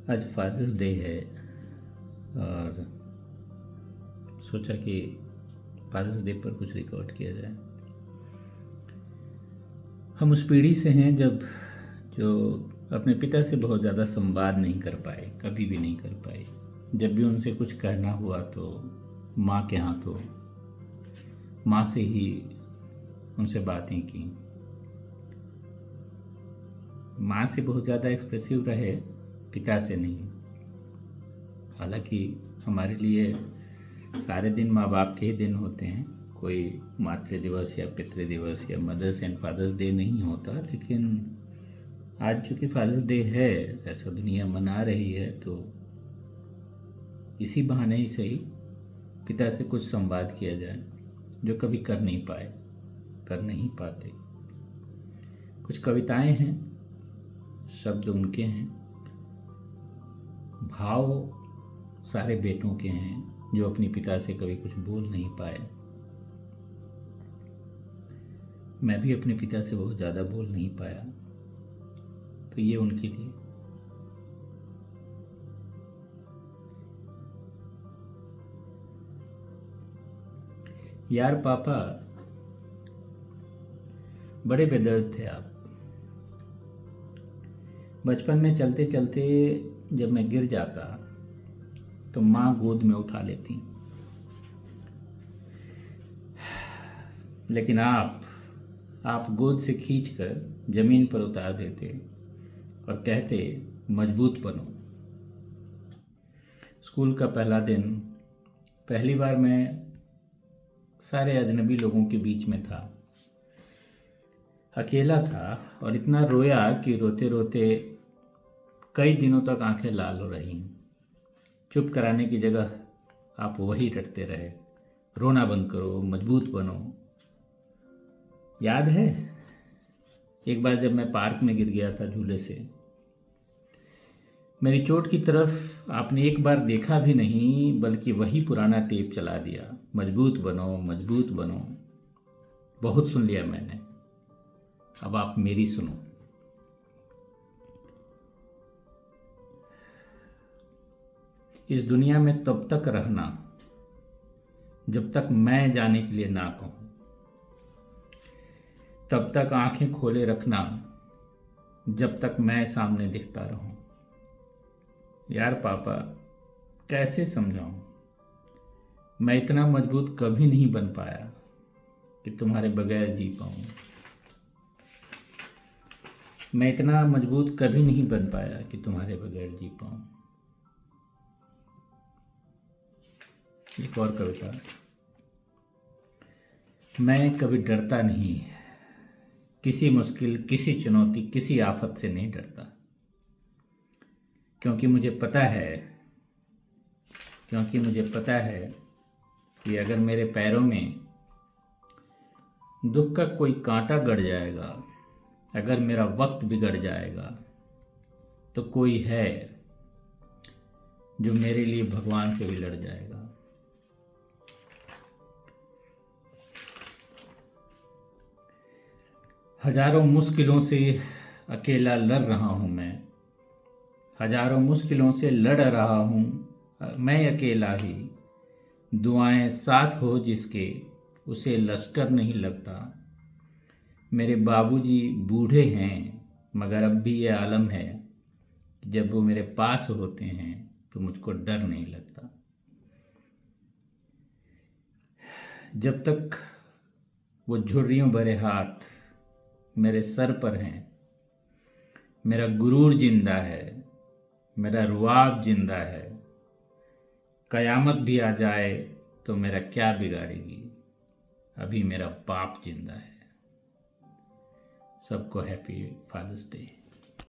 आज fathers day है और सोचा कि फादर्स डे पर कुछ रिकॉर्ड किया जाए। हम उस पीढ़ी से हैं जो अपने पिता से बहुत ज़्यादा संवाद नहीं कर पाए, कभी भी नहीं कर पाए। जब भी उनसे कुछ कहना हुआ तो माँ के हाथों, माँ से ही उनसे बातें की। माँ से बहुत ज़्यादा एक्सप्रेसिव रहे, पिता से नहीं। हालांकि हमारे लिए सारे दिन माँ बाप के ही दिन होते हैं, कोई मातृ दिवस या पितृ दिवस या मदर्स एंड फादर्स डे नहीं होता, लेकिन आज चूँकि फादर्स डे है, ऐसा दुनिया मना रही है, तो इसी बहाने ही सही पिता से कुछ संवाद किया जाए जो कभी कर नहीं पाए, कर नहीं पाते। कुछ कविताएं हैं, शब्द उनके हैं, भाव सारे बेटों के हैं जो अपने पिता से कभी कुछ बोल नहीं पाए। मैं भी अपने पिता से बहुत ज़्यादा बोल नहीं पाया, तो ये उनके लिए। यार पापा, बड़े बेदर्द थे आप। बचपन में चलते चलते जब मैं गिर जाता तो माँ गोद में उठा लेती, लेकिन आप गोद से खींचकर जमीन पर उतार देते और कहते मजबूत बनो। स्कूल का पहला दिन, पहली बार मैं सारे अजनबी लोगों के बीच में था, अकेला था और इतना रोया कि रोते रोते कई दिनों तक आंखें लाल हो रही। चुप कराने की जगह आप वही रटते रहे, रोना बंद करो, मजबूत बनो। याद है एक बार जब मैं पार्क में गिर गया था झूले से, मेरी चोट की तरफ आपने एक बार देखा भी नहीं, बल्कि वही पुराना टेप चला दिया, मजबूत बनो मजबूत बनो। बहुत सुन लिया मैंने, अब आप मेरी सुनो। इस दुनिया में तब तक रहना जब तक मैं जाने के लिए ना कहूं, तब तक आंखें खोले रखना जब तक मैं सामने दिखता रहूं। यार पापा, कैसे समझाऊं, मैं इतना मजबूत कभी नहीं बन पाया कि तुम्हारे बगैर जी पाऊं। मैं इतना मजबूत कभी नहीं बन पाया कि तुम्हारे बगैर जी पाऊं। एक और कविता। मैं कभी डरता नहीं, किसी मुश्किल, किसी चुनौती, किसी आफत से नहीं डरता, क्योंकि मुझे पता है कि अगर मेरे पैरों में दुख का कोई कांटा गड़ जाएगा, अगर मेरा वक्त बिगड़ जाएगा, तो कोई है जो मेरे लिए भगवान से भी लड़ जाएगा। हजारों मुश्किलों से अकेला लड़ रहा हूं मैं, हजारों मुश्किलों से लड़ रहा हूं मैं अकेला ही। दुआएं साथ हो जिसके, उसे लश्कर नहीं लगता। मेरे बाबूजी बूढ़े हैं, मगर अब भी ये आलम है कि जब वो मेरे पास होते हैं तो मुझको डर नहीं लगता। जब तक वो झुर्रियों भरे हाथ मेरे सर पर हैं, मेरा गुरूर जिंदा है, मेरा रुआब जिंदा है। कयामत भी आ जाए तो मेरा क्या बिगाड़ेगी, अभी मेरा बाप जिंदा है। सबको हैप्पी फादर्स डे।